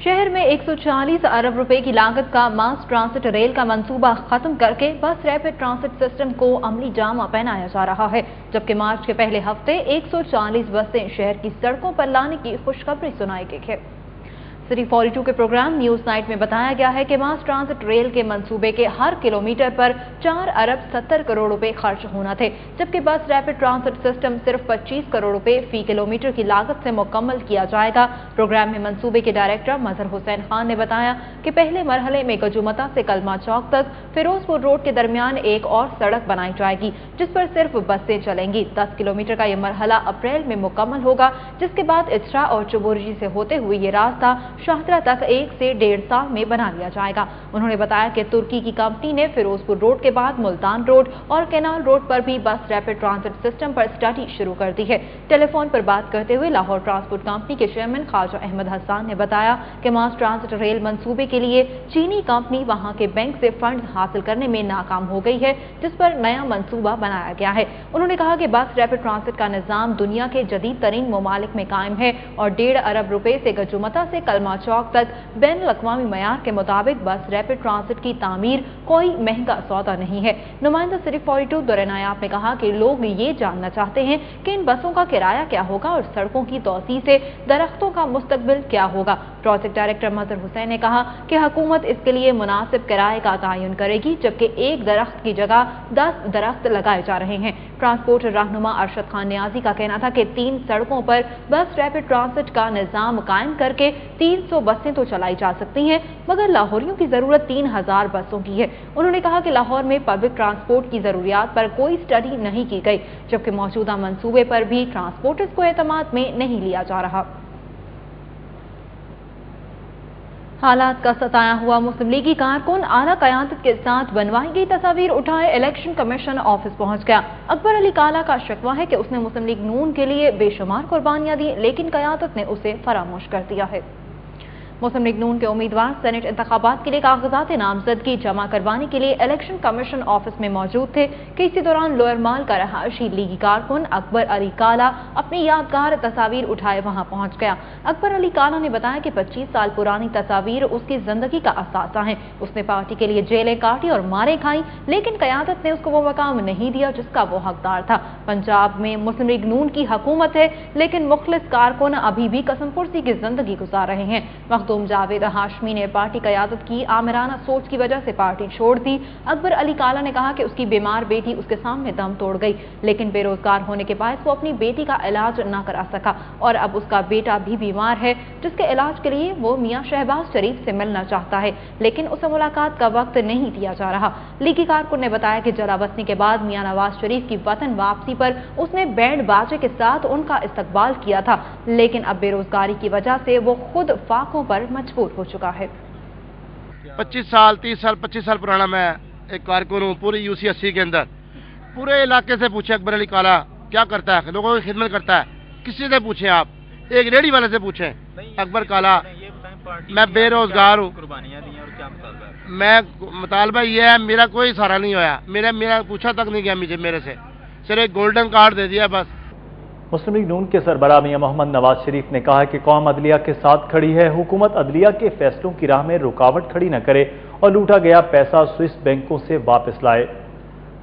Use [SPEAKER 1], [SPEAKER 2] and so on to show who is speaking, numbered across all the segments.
[SPEAKER 1] शहर में 140 अरब रुपए की लागत का मास ट्रांसिट रेल का मंसूबा खत्म करके बस रैपिड ट्रांसिट सिस्टम को अमली जामा पहनाया जा रहा है, जबकि मार्च के पहले हफ्ते 140 बसें शहर की सड़कों पर लाने की खुशखबरी सुनाई गई है। सिटी 42 के प्रोग्राम न्यूज नाइट में बताया गया है कि मास ट्रांसिट रेल के मंसूबे के हर किलोमीटर पर 4 अरब 70 करोड़ रुपए खर्च होना थे, जबकि बस रैपिड ट्रांसिट सिस्टम सिर्फ 25 करोड़ रुपए फी किलोमीटर की लागत से मुकम्मल किया जाएगा। प्रोग्राम में मंसूबे के डायरेक्टर मजहर हुसैन खान ने बताया कि पहले मरहले में गजुमता से कलमा चौक तक फिरोजपुर रोड के दरमियान एक और सड़क बनाई जाएगी, जिस पर सिर्फ बसें चलेंगी। 10 किलोमीटर का यह मरहला अप्रैल में मुकम्मल होगा, जिसके बाद इटरा और चुबुर्जी से होते हुए ये रास्ता शाहतरा तक 1 से 1.5 साल में बना लिया जाएगा। उन्होंने बताया कि तुर्की की कंपनी ने फिरोजपुर रोड के बाद मुल्तान रोड और कैनाल रोड पर भी बस रैपिड ट्रांसिट सिस्टम पर स्टडी शुरू कर दी है। टेलीफोन पर बात करते हुए लाहौर ट्रांसपोर्ट कंपनी के चेयरमैन ख्वाजा अहमद हसन ने बताया कि मास ट्रांसिट रेल मंसूबे के लिए चीनी कंपनी वहां के बैंक से फंड हासिल करने में नाकाम हो गई है, जिस पर नया मंसूबा बनाया गया है। उन्होंने कहा कि बस रैपिड ट्रांसिट का निजाम दुनिया के जदीद तरीन ममालिक में कायम है और 1.5 अरब रुपए से गजुमता से कलमा चौक तक बैन अल-अक़वामी मयार के मुताबिक बस रैपिड ट्रांसिट की तामीर कोई महंगा सौदा नहीं है। नुमाइंदा सिटी 42 दुर्रे नायाब ने कहा कि लोग ये जानना चाहते हैं कि इन बसों का किराया क्या होगा और सड़कों की तोसी से दरख्तों का मुस्तकबिल क्या होगा। प्रोजेक्ट डायरेक्टर मजहर हुसैन ने कहा कि हुकूमत इसके लिए मुनासिब किराए का तयन करेगी, जबकि एक दरख्त की जगह 10 दरख्त लगाए जा रहे हैं। ट्रांसपोर्ट रहनुमा अरशद खान नियाजी का कहना था कि 3 सड़कों पर बस रैपिड ट्रांसिट का निजाम कायम करके 300 बसें तो चलाई जा सकती हैं, मगर लाहौरियों की जरूरत 3000 बसों की है। उन्होंने कहा कि लाहौर में पब्लिक ट्रांसपोर्ट की जरूरियात पर कोई स्टडी नहीं की गई, जबकि मौजूदा मंसूबे पर भी ट्रांसपोर्टर्स को एतमाद में नहीं लिया जा रहा। हालात का सताया हुआ मुस्लिम लीगी कारकुन आला क़यादत के साथ बनवाई गई तस्वीर उठाए इलेक्शन कमीशन ऑफिस पहुंच गया। अकबर अली काला का शिकवा है कि उसने मुस्लिम लीग नून के लिए बेशुमार कुर्बानियां दी, लेकिन क़यादत ने उसे फरामोश कर दिया है। मुस्लिम लीग नून के उम्मीदवार सेनेट इंतखाबात के लिए कागजात नामजदगी जमा करवाने के लिए इलेक्शन कमीशन ऑफिस में मौजूद थे कि इसी दौरान लोअर माल का रहायशी लीगी कारकुन अकबर अली काला अपनी यादगार तस्वीर उठाए वहां पहुंच गया। अकबर अली काला ने बताया कि 25 साल पुरानी तस्वीर उसकी जिंदगी का असासा है। उसने पार्टी के लिए जेलें काटी और मारें खाई, लेकिन क़यादत ने उसको वो मकाम नहीं दिया जिसका वो हकदार था। पंजाब में मुस्लिम लीग नून की हुकूमत है, लेकिन मुखलिस कारकुन अभी भी कसमपुर्सी की जिंदगी गुजार रहे हैं। मखदूम जावेद हाशमी ने पार्टी क़यादत की आमिराना सोच की वजह से पार्टी छोड़ दी। अकबर अली काला ने कहा कि उसकी बीमार बेटी उसके सामने दम तोड़ गई, लेकिन बेरोजगार होने के बायस वो अपनी बेटी का इलाज न करा सका और अब उसका बेटा भी बीमार है, जिसके इलाज के लिए वो मियां शहबाज शरीफ से मिलना चाहता है, लेकिन उसे मुलाकात का वक्त नहीं दिया जा रहा। लीगी कारकुन ने बताया कि जलावतनी के बाद मियां नवाज शरीफ की वतन वापसी पर उसने बैंड बाजे के साथ उनका इस्तकबाल किया था, लेकिन अब बेरोजगारी की वजह से वो खुद फाकों पर मजबूर हो चुका है।
[SPEAKER 2] 25 साल 30 साल 25 साल पुराना मैं एक कारकुन हूँ पूरी UC80 के अंदर। पूरे इलाके से पूछे अकबर अली काला क्या करता है, लोगों की खिदमत करता है, किसी से पूछें आप, एक रेडी वाले से पूछें अकबर काला मैं बेरोजगार हूँ, मैं मुतालबा ये है मेरा कोई सहारा नहीं होया, मेरा पूछा तक नहीं गया मेरे से, सिर्फ एक गोल्डन कार्ड दे दिया बस।
[SPEAKER 3] मुस्लिम लीग नून के सरबराह मियां मोहम्मद नवाज शरीफ ने कहा कि कौम अदलिया के साथ खड़ी है, हुकूमत अदलिया के फैसलों की राह में रुकावट खड़ी न करे और लूटा गया पैसा स्विस बैंकों से वापस लाए।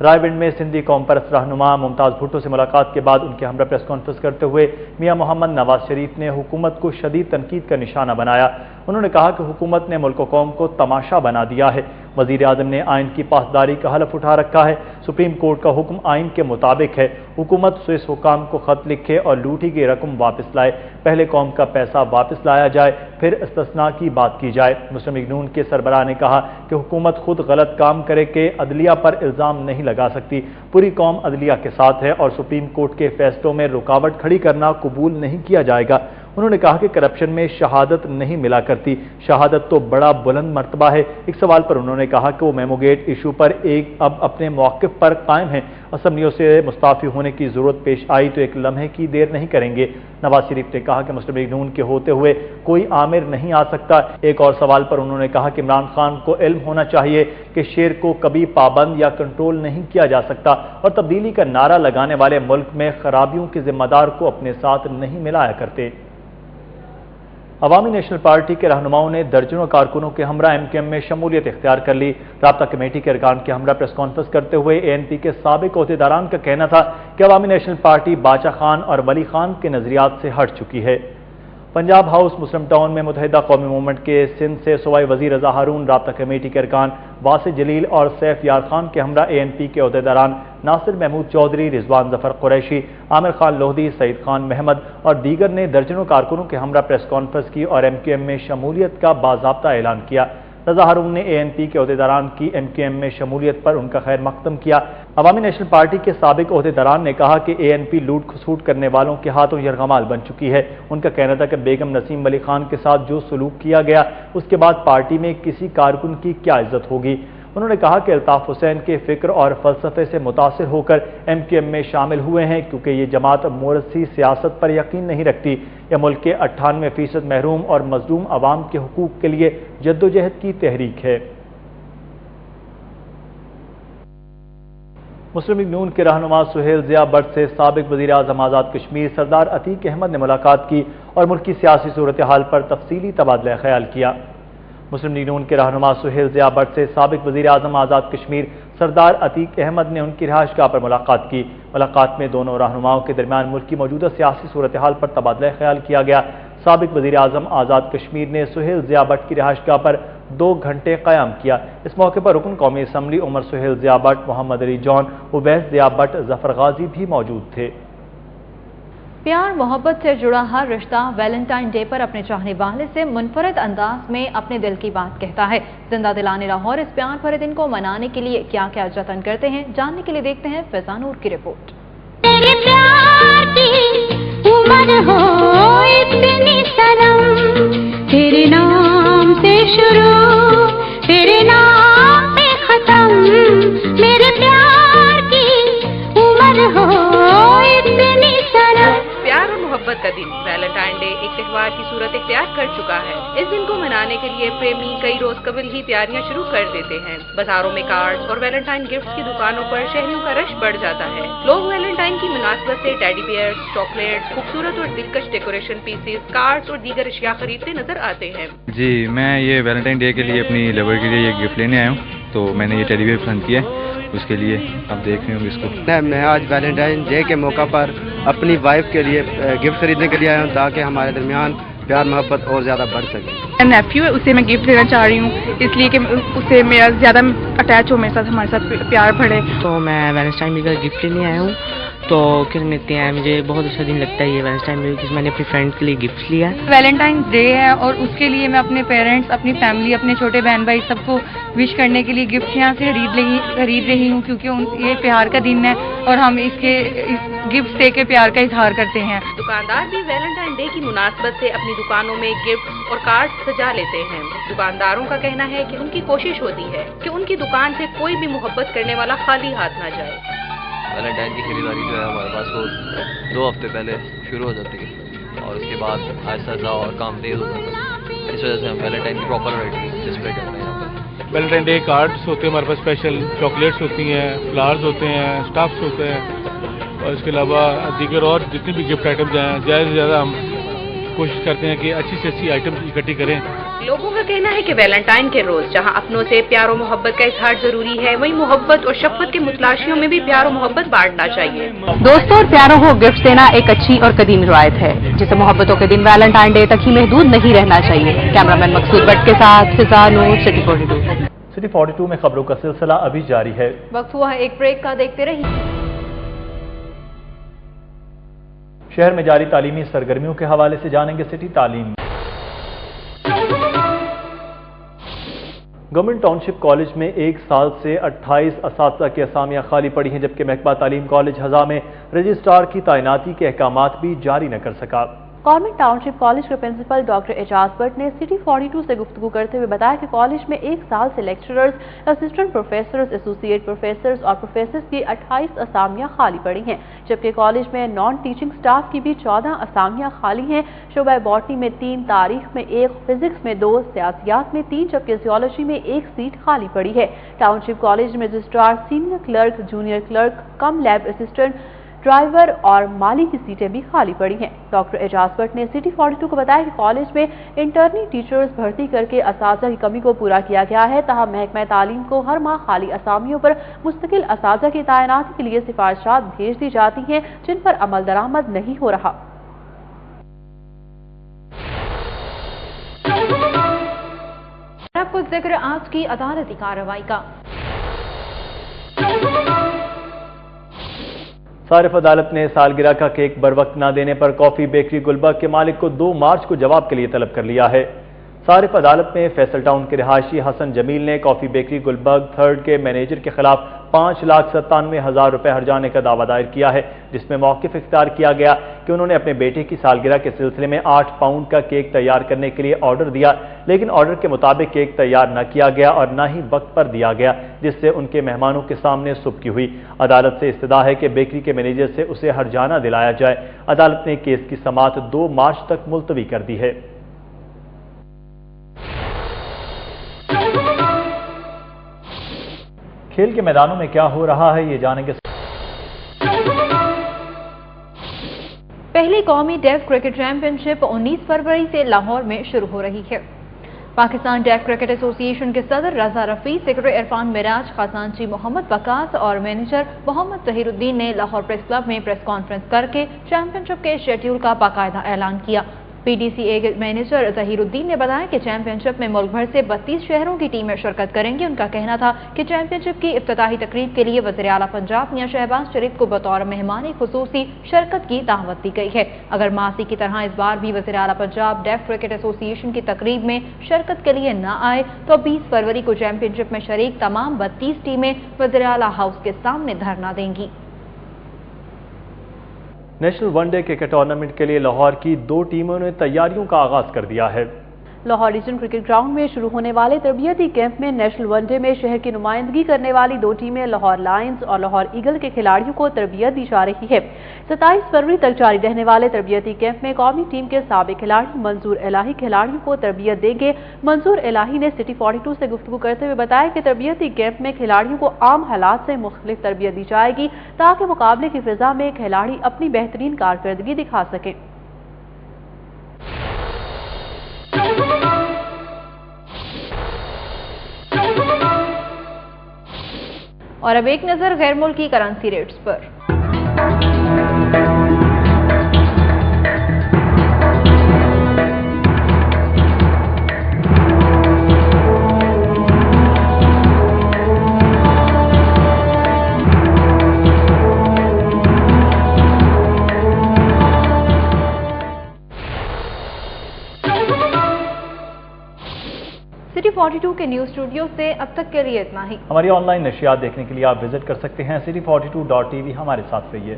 [SPEAKER 3] रायविंड में सिंधी कौम परस्त रहनुमा मुमताज भुट्टो से मुलाकात के बाद उनके हमरा प्रेस कॉन्फ्रेंस करते हुए मियां मोहम्मद नवाज शरीफ ने हुकूमत को शदीद तनकीद का निशाना बनाया। उन्होंने कहा कि हुकूमत ने मुल्क कौम को तमाशा बना दिया है। वजीर आजम ने आइन की पासदारी का हलफ उठा रखा है। सुप्रीम कोर्ट का हुक्म आइन के मुताबिक है। हुकूमत स्विस हुकाम को खत लिखे और लूटी गई रकम वापस लाए। पहले कौम का पैसा वापस लाया जाए, फिर इस्तिस्ना की बात की जाए। मुस्लिम लीग नून के सरबराह ने कहा कि हुकूमत खुद गलत काम करे के अदलिया पर इल्जाम नहीं लगा सकती। पूरी कौम अदलिया के साथ है और सुप्रीम कोर्ट के फैसलों में रुकावट खड़ी करना कबूल नहीं किया जाएगा। उन्होंने कहा कि करप्शन में शहादत नहीं मिला करती, शहादत तो बड़ा बुलंद मर्तबा है। एक सवाल पर उन्होंने कहा कि वो मेमोगेट इशू पर अब अपने मौक़िफ़ पर कायम हैं। असम्बलियों से मुस्ताफ़ी होने की ज़रूरत पेश आई तो एक लम्हे की देर नहीं करेंगे। नवाज शरीफ ने कहा कि मुस्लिम लीग नून के होते हुए कोई आमिर नहीं आ सकता। एक और सवाल पर उन्होंने कहा कि इमरान खान को इल्म होना चाहिए कि शेर को कभी पाबंद या कंट्रोल नहीं किया जा सकता और तब्दीली का नारा लगाने वाले मुल्क में खराबियों के जिम्मेदार को अपने साथ नहीं मिलाया करते। عوامی نیشنل پارٹی کے رہنماؤں نے درجنوں کارکنوں کے ہمراہ MQM میں شمولیت اختیار کر لی۔ رابطہ کمیٹی کے ارکان کے ہمراہ پریس کانفرنس کرتے ہوئے ANP کے سابق عہدیداران کا کہنا تھا کہ عوامی نیشنل پارٹی باچا خان اور ولی خان کے نظریات سے ہٹ چکی ہے۔ پنجاب ہاؤس مسلم ٹاؤن میں متحدہ قومی موومنٹ کے سندھ سے صوبائی وزیر رضا ہارون، رابطہ کمیٹی کے ارکان واسع جلیل اور سیف یار خان کے ہمراہ ANP کے عہدیداران ناصر محمود چودھری، رضوان ظفر قریشی، عامر خان لودھی، سعید خان محمد اور دیگر نے درجنوں کارکنوں کے ہمراہ پریس کانفرنس کی اور MQM میں شمولیت کا باضابطہ اعلان کیا۔ رضا ہارون نے ANP کے عہدیداران کی MQM میں شمولیت پر ان کا خیر مقدم کیا۔ عوامی نیشنل پارٹی کے سابق عہدیداران نے کہا کہ ANP لوٹ کھسوٹ کرنے والوں کے ہاتھوں یرغمال بن چکی ہے۔ ان کا کہنا تھا کہ بیگم نسیم ولی خان کے ساتھ جو سلوک کیا گیا اس کے بعد پارٹی میں کسی کارکن کی کیا عزت ہوگی۔ انہوں نے کہا کہ الطاف حسین کے فکر اور فلسفے سے متاثر ہو کر MQM میں شامل ہوئے ہیں، کیونکہ یہ جماعت مورثی سیاست پر یقین نہیں رکھتی۔ یہ ملک کے 98% محروم اور مظلوم عوام کے حقوق کے لیے جدوجہد کی تحریک ہے۔ مسلم لیگ نون کے رہنما سہیل ضیاء بٹ سے سابق وزیر اعظم آزاد کشمیر سردار عتیق احمد نے ملاقات کی اور ملک کی سیاسی صورتحال پر تفصیلی تبادلہ خیال کیا۔ مسلم لیگ نون کے رہنما سہیل ضیاء بٹ سے سابق وزیر اعظم آزاد کشمیر سردار عتیق احمد نے ان کی رہائش گاہ پر ملاقات کی۔ ملاقات میں دونوں رہنماؤں کے درمیان ملک کی موجودہ سیاسی صورتحال پر تبادلہ خیال کیا گیا۔ سابق وزیر اعظم آزاد کشمیر نے سہیل ضیاء بٹ کی رہائش گاہ پر 2 گھنٹے قیام کیا۔ اس موقع پر رکن قومی اسمبلی عمر سہیل ضیاء بٹ، محمد علی جون، عبید ضیاء بٹ، ظفر غازی بھی موجود تھے۔
[SPEAKER 1] پیار محبت سے جڑا ہر رشتہ ویلنٹائن ڈے پر اپنے چاہنے والے سے منفرد انداز میں اپنے دل کی بات کہتا ہے۔ زندہ دلانے لاہور اس پیار بھرے دن کو منانے کے لیے کیا کیا جتن کرتے ہیں، جاننے کے لیے دیکھتے ہیں فیضان نور کی رپورٹ۔
[SPEAKER 4] تیرے پیار کی عمر ہو اتنی سنم، تیرے نام سے شروع تیرے نام پہ ختم، میرے پیار کی عمر ہو اتنی سنم۔
[SPEAKER 5] پیار اور محبت کا دن ویلنٹائن ڈے ایک تہوار کی صورت اختیار کر چکا ہے۔ اس دن کو منانے کے لیے پریمی کئی روز قبل ہی تیاریاں شروع کر دیتے ہیں۔ بازاروں میں کارڈز اور ویلنٹائن گفٹس کی دکانوں پر شہریوں کا رش بڑھ جاتا ہے۔ لوگ ویلنٹائن کی مناسبت سے ٹیڈی بیئرز، چاکلیٹس، خوبصورت اور دلکش ڈیکوریشن پیسز، کارڈز اور دیگر اشیاء خریدتے نظر آتے ہیں۔
[SPEAKER 6] جی میں یہ ویلنٹائن ڈے کے لیے اپنی لور کے لیے یہ گفٹ لینے آیا ہوں، تو میں نے یہ ٹیڈی بیئر پسند کیا ہے، اس کے لیے آپ دیکھ رہے ہوں اس کو۔
[SPEAKER 7] میں آج ویلنٹائن ڈے کے موقع پر اپنی وائف کے لیے گفٹ خریدنے کے لیے آیا ہوں تاکہ ہمارے درمیان پیار محبت اور زیادہ بڑھ سکے۔
[SPEAKER 8] نیفیو ہے، اسے میں گفٹ دینا چاہ رہی ہوں اس لیے کہ اسے میرا زیادہ اٹیچ ہو میرے ساتھ، ہمارے ساتھ پیار بڑھے۔
[SPEAKER 9] تو میں ویلنٹائن ڈے کا گفٹ لینے آیا ہوں، تو کیا کہتے ہیں مجھے بہت اچھا دن لگتا ہے یہ ویلنٹائن ڈے، کیونکہ میں نے اپنی فرینڈ کے لیے گفٹ لیا ہے۔
[SPEAKER 8] ویلنٹائن ڈے ہے اور اس کے لیے میں اپنے پیرنٹس، اپنی فیملی، اپنے چھوٹے بہن بھائی سب کو وش کرنے کے لیے گفٹ یہاں سے خرید رہی ہوں، کیونکہ یہ پیار کا دن ہے اور ہم اس گفٹ دے کے پیار کا اظہار کرتے ہیں۔
[SPEAKER 5] دکاندار بھی ویلنٹائن ڈے کی مناسبت سے اپنی دکانوں میں گفٹ اور کارڈ سجا لیتے ہیں۔ دکانداروں کا کہنا ہے کہ ان کی کوشش ہوتی ہے کہ ان کی دکان سے کوئی بھی محبت کرنے والا خالی ہاتھ نہ جائے۔
[SPEAKER 10] ویلنٹائن کی خریداری جو ہے ہمارے پاس وہ 2 ہفتے پہلے شروع ہو جاتی ہے اور اس کے بعد آہستہ آہستہ اور کام تیز ہو جاتا ہے، اس وجہ سے ہم ویلنٹائن کی پراپر ڈسپلے کرتے ہیں یہاں پہ۔
[SPEAKER 11] ویلنٹائن ڈے کارڈس ہوتے ہیں ہمارے پاس، اسپیشل چاکلیٹس ہوتی ہیں، فلاورز ہوتے ہیں، اسٹافس ہوتے ہیں، اور اس کے علاوہ دیگر اور جتنے بھی گفٹ آئٹمز ہیں زیادہ سے زیادہ ہم کوشش کرتے ہیں کہ اچھی سے اچھی آئٹم اکٹھی کریں۔
[SPEAKER 5] لوگوں کا کہنا ہے کہ ویلنٹائن کے روز جہاں اپنوں سے پیار و محبت کا اظہار ضروری ہے، وہیں محبت اور شفقت کے متلاشیوں میں بھی پیار و محبت بانٹنا چاہیے۔
[SPEAKER 12] دوستوں اور پیاروں کو گفٹ دینا ایک اچھی اور قدیم روایت ہے جسے محبتوں کے دن ویلنٹائن ڈے تک ہی محدود نہیں رہنا چاہیے۔ کیمرامین مقصود بٹ کے ساتھ فیضان نور، سٹی 42۔
[SPEAKER 3] سٹی 42 میں خبروں کا سلسلہ ابھی جاری ہے،
[SPEAKER 1] وقت ہوا ہے ایک بریک کا، دیکھتے رہیے۔
[SPEAKER 3] شہر میں جاری تعلیمی سرگرمیوں کے حوالے سے جانیں گے سٹی تعلیم۔ گورنمنٹ ٹاؤن شپ کالج میں 1 سال سے 28 اساتذہ کی اسامیاں خالی پڑی ہیں، جبکہ محکمہ تعلیم کالج ہزا میں رجسٹرار کی تعیناتی کے احکامات بھی جاری نہ کر سکا۔
[SPEAKER 13] گورنمنٹ ٹاؤن شپ کالج کے پرنسپل ڈاکٹر اعجاز بٹ نے سٹی 42 سے گفتگو کرتے ہوئے بتایا کہ کالج میں 1 سال سے lecturers, assistant professors, associate professors اور پروفیسرز کی 28 اسامیاں خالی پڑی ہیں، جبکہ کالج میں نان ٹیچنگ سٹاف کی بھی 14 اسامیاں خالی ہیں۔ شعبہ باٹنی میں 3، تاریخ میں 1، فزکس میں 2، سیاسیات میں 3، جبکہ زیولوجی میں 1 سیٹ خالی پڑی ہے۔ ٹاؤن شپ کالج میں registrar, senior clerk, junior clerk, cum lab assistant, driver और माली की सीटें भी खाली पड़ी हैं। डॉक्टर एजाज भट्ट ने सिटी 42 को बताया कि कॉलेज में इंटर्नी टीचर्स भर्ती करके असातिज़ा की कमी को पूरा किया गया है। ताहम महकमा तालीम को हर माह खाली असामियों पर मुस्तकिल असातिज़ा की तैनाती के लिए सिफारिशात भेज दी जाती हैं, जिन पर अमल दरामद नहीं हो रहा।
[SPEAKER 1] आपको जिक्र आज की अदालती कार्रवाई का।
[SPEAKER 3] सारिफ अदालत ने सालगिरह का केक बरवक्त न देने पर कॉफी बेकरी गुलबर्ग के मालिक को 2 मार्च को जवाब के लिए तलब कर लिया है। सारिफ अदालत में फैसल टाउन के रिहायशी हसन जमील ने कॉफी बेकरी गुलबर्ग 3rd के मैनेजर के खिलाफ 5,97,000 रुपए हर्जाने का दावा दायर किया है, जिसमें मौक़िफ़ इख्तियार किया गया कि उन्होंने अपने बेटे की सालगिरह के सिलसिले में 8 पाउंड का केक तैयार करने के लिए ऑर्डर दिया, लेकिन ऑर्डर के मुताबिक केक तैयार न किया गया और न ही वक्त पर दिया गया, जिससे उनके मेहमानों के सामने सुबकी हुई। अदालत से इस्तदा है कि बेकरी के मैनेजर से उसे हर्जाना दिलाया जाए। अदालत ने केस की समाअत 2 मार्च तक मुलतवी कर दी है। खेल के मैदानों में क्या हो रहा है, ये जानेंगे।
[SPEAKER 1] पहली कौमी डेफ क्रिकेट चैंपियनशिप 19 फरवरी से लाहौर में शुरू हो रही है। पाकिस्तान डेफ क्रिकेट एसोसिएशन के सदर रजा रफी, सेक्रेटरी इरफान मिराज, खजांची मोहम्मद वकास और मैनेजर मोहम्मद जहीरुद्दीन ने लाहौर प्रेस क्लब में प्रेस कॉन्फ्रेंस करके चैंपियनशिप के शेड्यूल का बाकायदा ऐलान किया। पीडीसीए के मैनेजर जहीरुद्दीन ने बताया कि चैंपियनशिप में मुल्क भर से 32 शहरों की टीमें शिरकत करेंगी। उनका कहना था कि चैंपियनशिप की इफ्तिताही तकरीब के लिए वज़ीर आला पंजाब मियां शहबाज शरीफ को बतौर मेहमान खुसूसी शिरकत की दावत दी गई है। अगर मासी की तरह इस बार भी वज़ीर आला पंजाब डेफ क्रिकेट एसोसिएशन की तकरीब में शिरकत के लिए न आए तो 20 फरवरी को चैंपियनशिप में शरीक तमाम 32 टीमें वज़ीर आला हाउस के सामने धरना देंगी।
[SPEAKER 3] नेशनल वनडे क्रिकेट टूर्नामेंट के लिए लाहौर की 2 टीमों ने तैयारियों का आगाज कर दिया है।
[SPEAKER 13] लाहौर रीजन क्रिकेट ग्राउंड में शुरू होने वाले तरबियती कैंप में नेशनल वनडे में शहर की नुमाइंदगी करने वाली 2 टीमें लाहौर लायंस और लाहौर ईगल के खिलाड़ियों को तरबियत दी जा रही है। 27 फरवरी तक जारी रहने वाले तरबियती कैंप में कौमी टीम के साबिक खिलाड़ी मंजूर इलाही खिलाड़ियों को तरबियत देंगे। मंजूर इलाही ने सिटी 42 से गुफ्तगू करते हुए बताया कि तरबियती कैंप में खिलाड़ियों को आम हालात से मुख्तलिफ तरबियत दी जाएगी ताकि मुकाबले की फिजा में खिलाड़ी अपनी बेहतरीन कारकर्दगी दिखा सकें।
[SPEAKER 1] और अब एक नजर गैर मुल्की करेंसी रेट्स पर। सिटी 42 के न्यूज स्टूडियो से अब तक के लिए इतना ही।
[SPEAKER 3] हमारी ऑनलाइन नशियात देखने के लिए आप विजिट कर सकते हैं city42.tv। हमारे साथ रहिए।